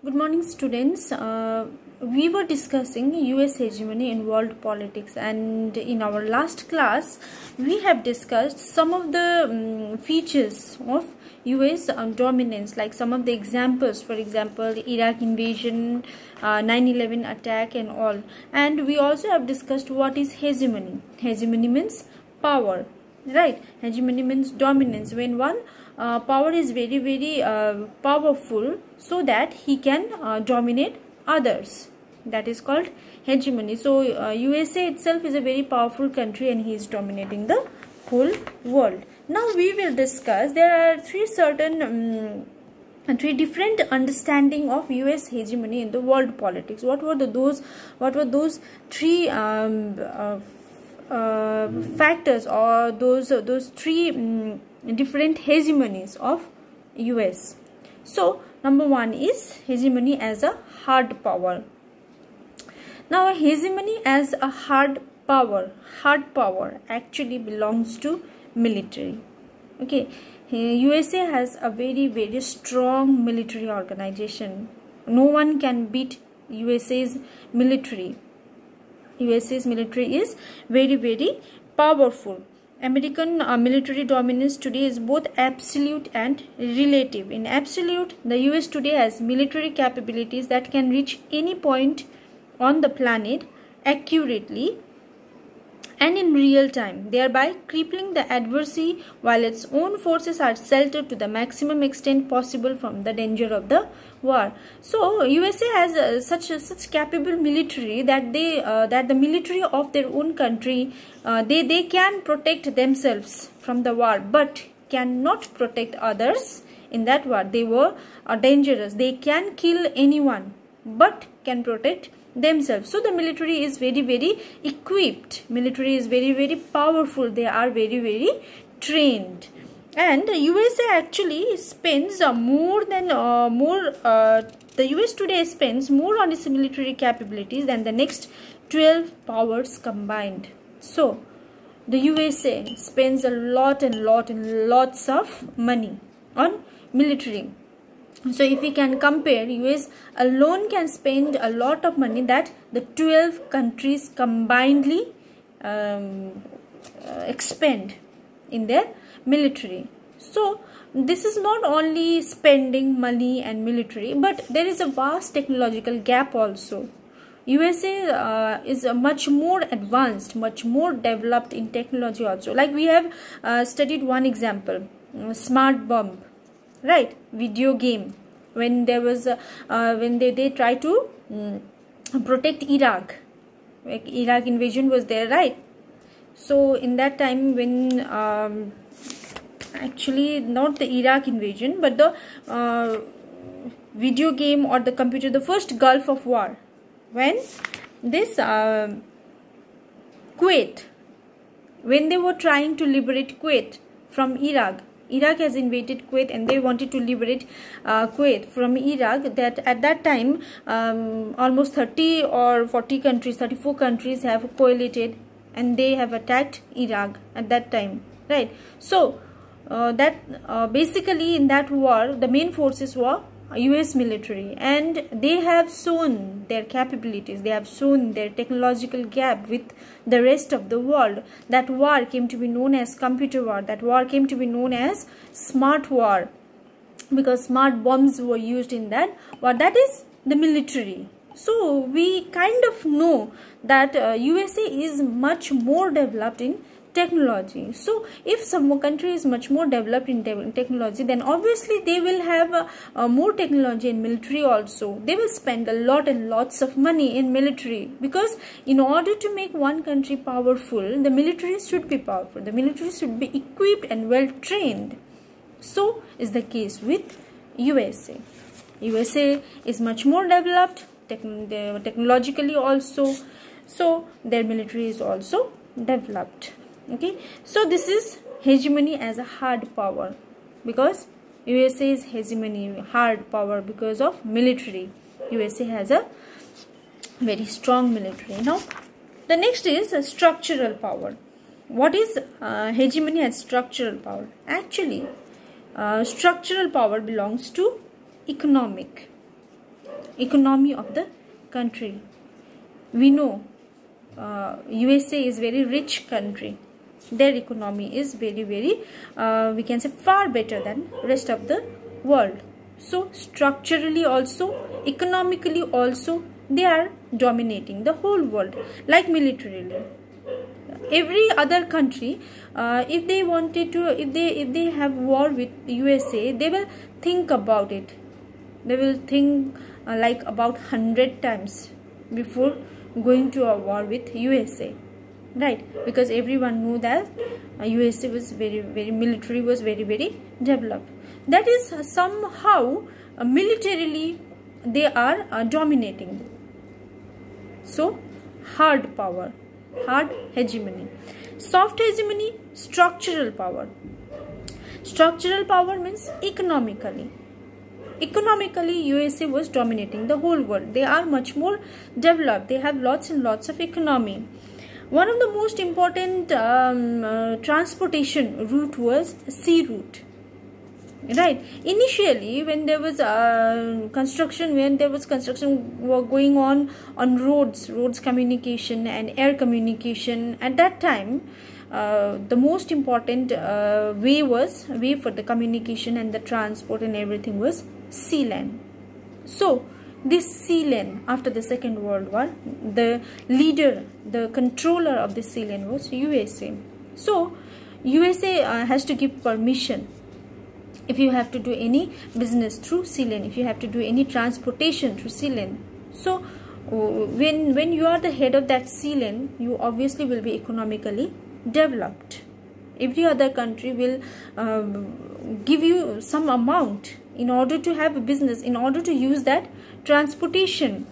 Good morning, students. We were discussing US hegemony in world politics, and in our last class we have discussed some of the features of US dominance, like some of the examples, for example Iraq invasion, 9/11 attack and all. And we also have discussed what is hegemony. Hegemony means power, right? Hegemony means dominance, when one power is very powerful so that he can dominate others. That is called hegemony. So USA itself is a very powerful country and he is dominating the whole world. Now we will discuss, there are three different understanding of US hegemony in the world politics. What were those three factors, or those three different hegemonies of US. So number one is hegemony as a hard power. Now a hegemony as a hard power actually belongs to military. Okay, USA has a very strong military organization. No one can beat USA's military. USA's military is very powerful. American military dominance today is both absolute and relative. In absolute, the US today has military capabilities that can reach any point on the planet accurately and in real time, thereby crippling the adversary, while its own forces are sheltered to the maximum extent possible from the danger of the war. So USA has such capable military that the military of their own country, they can protect themselves from the war, but cannot protect others in that war. They were dangerous. They can kill anyone, but can protect themselves. So the military is very equipped. Military is very powerful. They are very trained. And the USA actually spends the US today spends more on its military capabilities than the next 12 powers combined. So the USA spends a lots of money on military. So if we can compare, US alone can spend a lot of money that the 12 countries combinedly expend in their military. So this is not only spending money and military, but there is a vast technological gap also. USA is much more advanced, much more developed in technology also. Like we have studied one example, smart bomb, right? Video game. When there was when they tried to protect Iraq, like Iraq invasion was there, right? So in that time, when actually not the Iraq invasion, but the video game or the computer, the first Gulf of War, when this Kuwait, when they were trying to liberate Kuwait from Iraq. Iraq has invaded Kuwait and they wanted to liberate Kuwait from Iraq. That at that time almost 30 or 40 countries, 34 countries have coalited and they have attacked Iraq at that time, right? So basically in that war the main forces were US military, and they have shown their capabilities, they have shown their technological gap with the rest of the world. That war came to be known as computer war. That war came to be known as smart war, because smart bombs were used in that war. That is the military. So we kind of know that USA is much more developed in technology. So if some country is much more developed in technology, then obviously they will have more technology in military also. They will spend a lot and lots of money in military, because in order to make one country powerful, the military should be powerful. The military should be equipped and well trained. So is the case with USA. USA is much more developed technologically also, so their military is also developed. Okay, so this is hegemony as a hard power, because USA is hegemony, hard power, because of military. USA has a very strong military. Now the next is a structural power. What is hegemony as structural power? Actually structural power belongs to economic. economy of the country. We know USA is very rich country. Their economy is very we can say far better than rest of the world. So structurally also, economically also, they are dominating the whole world. Like militarily, every other country, if they wanted to, if they have war with USA, they will think about it. They will think like about 100 times before going to a war with USA, right? Because everyone knew that USA was very military was very developed. That is somehow militarily they are dominating. So hard power, hard hegemony. Soft hegemony, structural power. Structural power means economically. Economically, USA was dominating the whole world. They are much more developed. They have lots and lots of economy. One of the most important transportation route was sea route. Right. Initially, when there was construction work going on roads communication and air communication, at that time, the most important way for the communication and the transport and everything was sea land. So this sea land, after the Second World War, the leader, the controller of the sea land was USA. So USA has to give permission if you have to do any business through sea land, if you have to do any transportation through sea land. So when you are the head of that sea land, you obviously will be economically developed. Every other country will give you some amount in order to have a business, in order to use that transportation.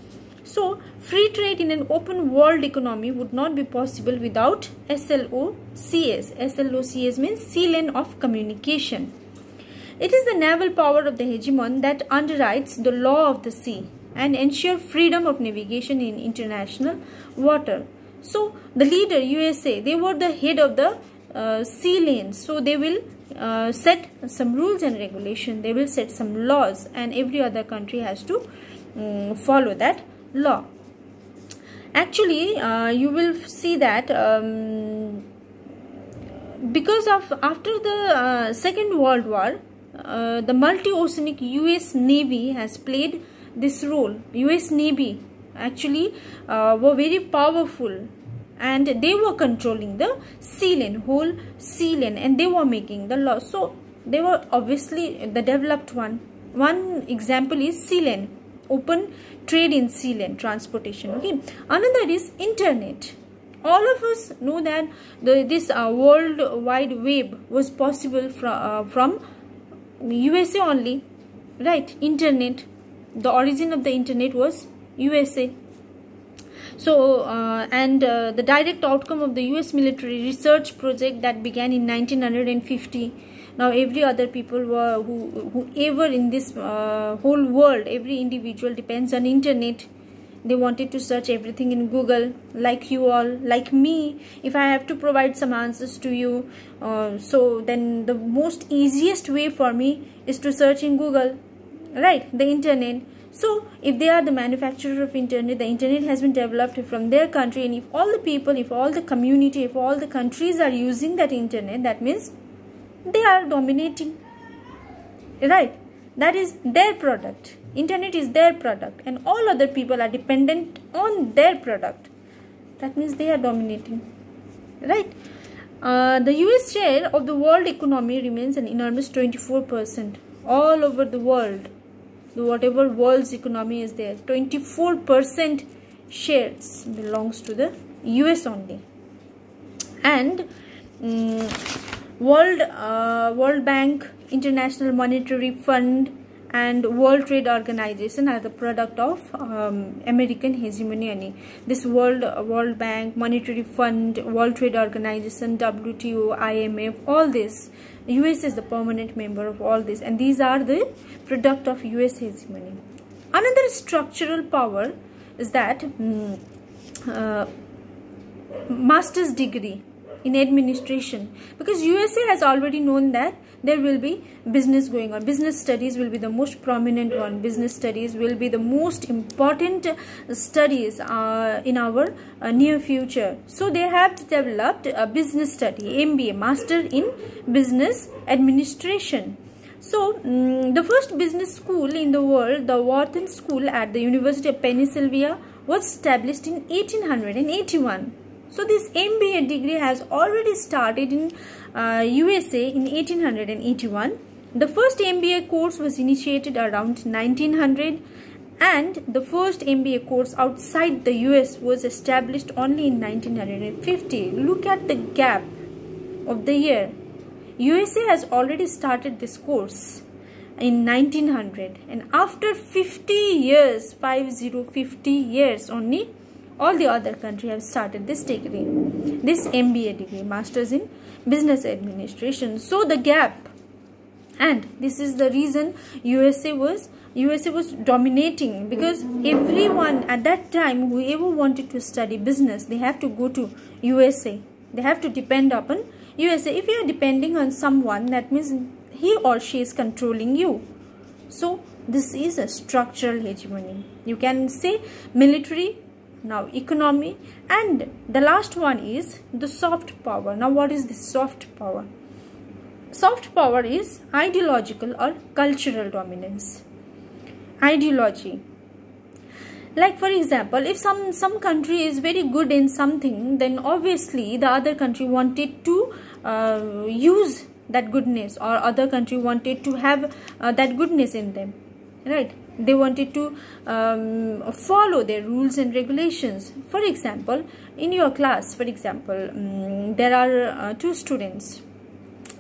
So free trade in an open world economy would not be possible without SLOCS. SLOCS means sea lane of communication. It is the naval power of the hegemon that underwrites the law of the sea and ensure freedom of navigation in international water. So the leader, USA, they were the head of the sea lanes. So they will set some rules and regulations. They will set some laws, and every other country has to follow that law. Actually, you will see that because of after the Second World War, the multi-oceanic US Navy has played this role. US Navy actually were very powerful, and they were controlling the sea lane, whole sea lane, and they were making the law. So they were obviously the developed one. One example is sea lane, open trade in sea lane transportation. Okay, another is internet. All of us know that this World Wide Web was possible from USA only, right? Internet, the origin of the internet was USA. So the direct outcome of the US military research project that began in 1950. Now every other people whoever in this whole world, every individual depends on internet. They wanted to search everything in Google, like you all, like me. If I have to provide some answers to you, so then the most easiest way for me is to search in Google, right? The internet. So if they are the manufacturer of internet, the internet has been developed from their country, and if all the people, if all the community, if all the countries are using that internet, that means they are dominating, right? That is their product. Internet is their product, and all other people are dependent on their product. That means they are dominating, right? The US share of the world economy remains an enormous 24%. All over the world, whatever world's economy is there, 24% shares belongs to the US only. And World Bank, International Monetary Fund, and World Trade Organization are the product of American hegemony. This World Bank, Monetary Fund, World Trade Organization, WTO, IMF, all this, US is the permanent member of all this, and these are the product of US hegemony. Another structural power is that master's degree. in administration, because USA has already known that there will be business going on. Business studies will be the most prominent one. Business studies will be the most important studies in our near future. So they have developed a business study, MBA, Master in Business Administration. So the first business school in the world, the Wharton School at the University of Pennsylvania, was established in 1881. So this MBA degree has already started in USA in 1881. The first MBA course was initiated around 1900, and the first MBA course outside the US was established only in 1950. Look at the gap of the year. USA has already started this course in 1900, and after 50 years, 50 years only, all the other countries have started this degree, this MBA degree, Masters in Business Administration. So the gap, and this is the reason USA was dominating, because everyone at that time, whoever wanted to study business, they have to go to USA. They have to depend upon USA. If you are depending on someone, that means he or she is controlling you. So this is a structural hegemony. You can say military, now economy, and the last one is the soft power. Now what is the soft power? Soft power is ideological or cultural dominance. Ideology. Like for example, if some country is very good in something, then obviously the other country wanted to use that goodness, or other country wanted to have that goodness in them, right? They wanted to follow their rules and regulations. For example, in your class, for example, there are two students.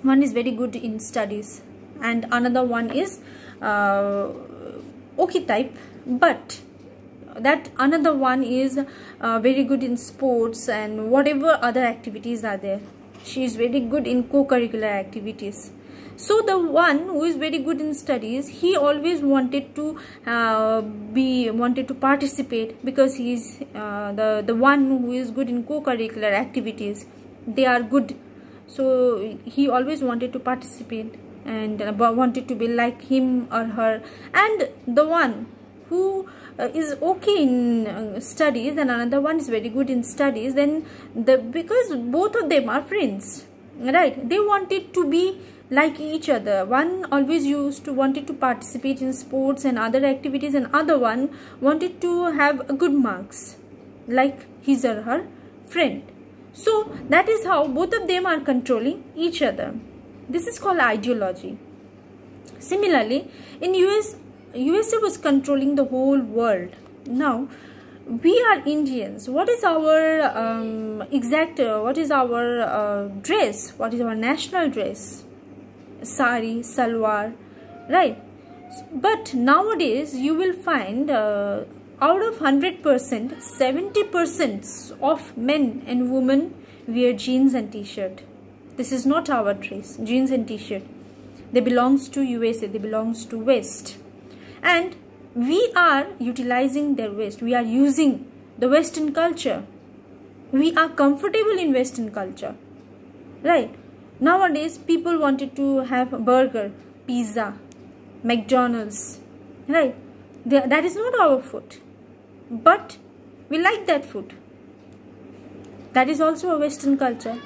One is very good in studies and another one is okay type, but that another one is very good in sports and whatever other activities are there. She is very good in co-curricular activities. So the one who is very good in studies, he always wanted to participate, because he is the one who is good in co-curricular activities. They are good, so he always wanted to participate and wanted to be like him or her. And the one who is okay in studies and another one is very good in studies, then because both of them are friends, right? They wanted to be like each other. One always wanted to participate in sports and other activities, and other one wanted to have good marks like his or her friend. So that is how both of them are controlling each other. This is called ideology. Similarly, in USA was controlling the whole world. Now we are Indians. What is our what is our dress? What is our national dress? Sari, salwar, right? But nowadays you will find out of 100%, 70% of men and women wear jeans and t-shirt. This is not our dress, jeans and t-shirt. They belongs to USA, they belongs to West. And we are utilizing their West. We are using the Western culture. We are comfortable in Western culture, right? Nowadays, people wanted to have a burger, pizza, McDonald's, right? That is not our food, but we like that food. That is also a Western culture.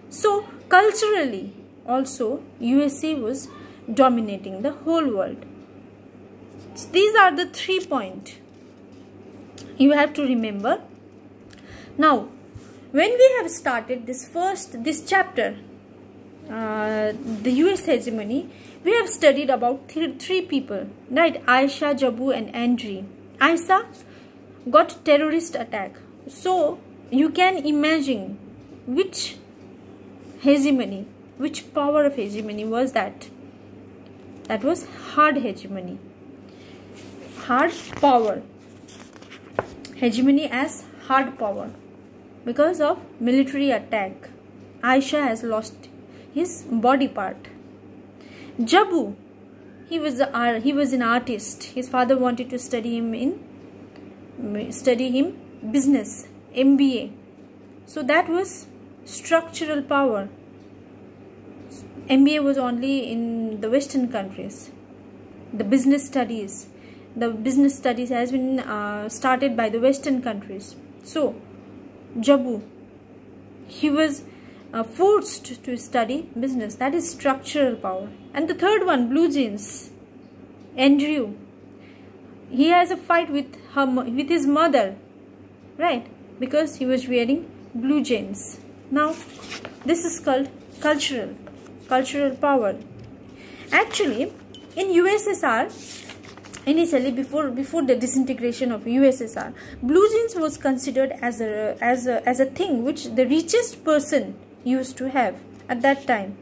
So, culturally, also, USA was dominating the whole world. So these are the 3 points you have to remember. Now, when we have started this chapter, the US hegemony, we have studied about three people, right? Aisha, Jabu and Andre. Aisha got terrorist attack. So you can imagine which hegemony, which power of hegemony was that? That was hard hegemony. Hard power. Hegemony as hard power. Because of military attack, Aisha has lost his body part. Jabu, he was an artist. His father wanted to study him business, MBA. So that was structural power. MBA was only in the Western countries. The business studies has been started by the Western countries. So Jabu, he was forced to study business. That is structural power. And the third one, blue jeans, Andrew, he has a fight with his mother, right, because he was wearing blue jeans. Now this is called cultural power. Actually, in USSR, initially before the disintegration of USSR, blue jeans was considered as a thing which the richest person used to have at that time.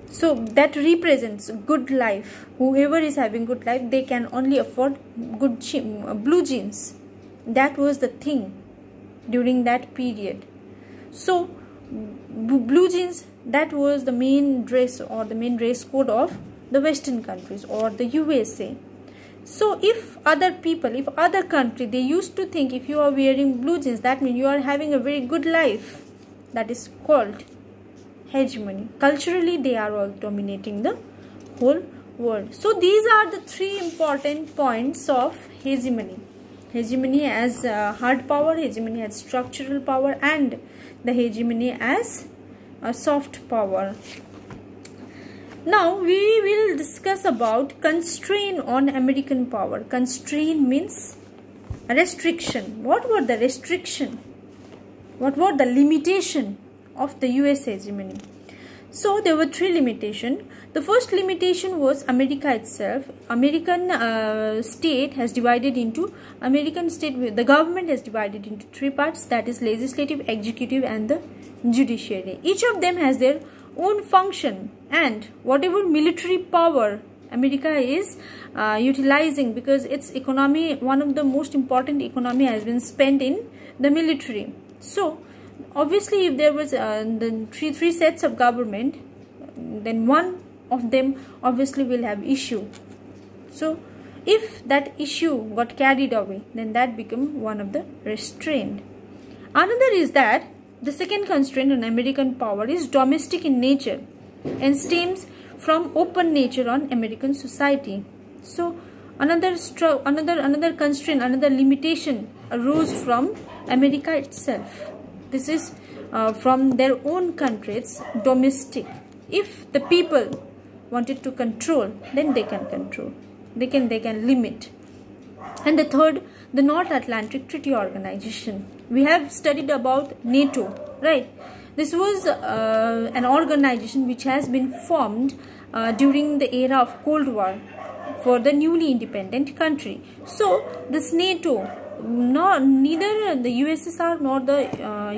So that represents good life. Whoever is having good life, they can only afford good blue jeans. That was the thing during that period. So blue jeans, that was the main dress or the main dress code of the Western countries or the USA. So if other country, they used to think if you are wearing blue jeans, that means you are having a very good life. That is called hegemony. Culturally, they are all dominating the whole world. So these are the three important points of hegemony. Hegemony as hard power, hegemony as structural power, and the hegemony as a soft power. Now we will discuss about constraint on American power. Constraint means a restriction. What were the restriction? What were the limitation of the US hegemony? So there were three limitations. The first limitation was America itself. The government has divided into three parts, that is legislative, executive, and the judiciary. Each of them has their own function, and whatever military power America is utilizing, because its economy, one of the most important economy, has been spent in the military. So obviously, if there was the three sets of government, then one of them obviously will have issue. So if that issue got carried away, then that become one of the restraint. Another is that the second constraint on American power is domestic in nature and stems from open nature on American society. So another constraint, another limitation arose from America itself. This is from their own country. It's domestic. If the people wanted to control, then they can control. They can limit. And the third, the North Atlantic Treaty Organization. We have studied about NATO, right? This was an organization which has been formed during the era of Cold War for the newly independent country. So this NATO, neither the USSR nor the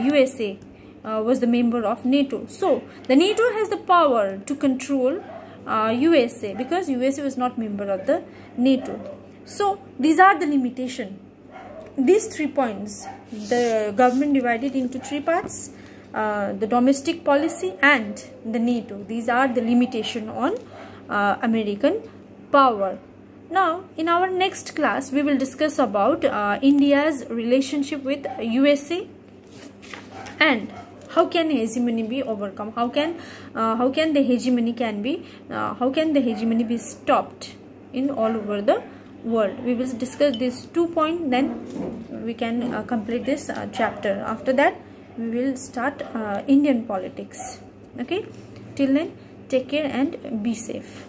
USA was the member of NATO. So the NATO has the power to control USA, because USA was not member of the NATO. So these are the limitation. These 3 points, the government divided into 3 parts, the domestic policy and the NATO. These are the limitation on American power. Now in our next class we will discuss about India's relationship with USA and how can hegemony be overcome, how can the hegemony be stopped in all over the world. We will discuss these 2 points, then we can complete this chapter. After that we will start Indian politics. Okay, till then take care and be safe.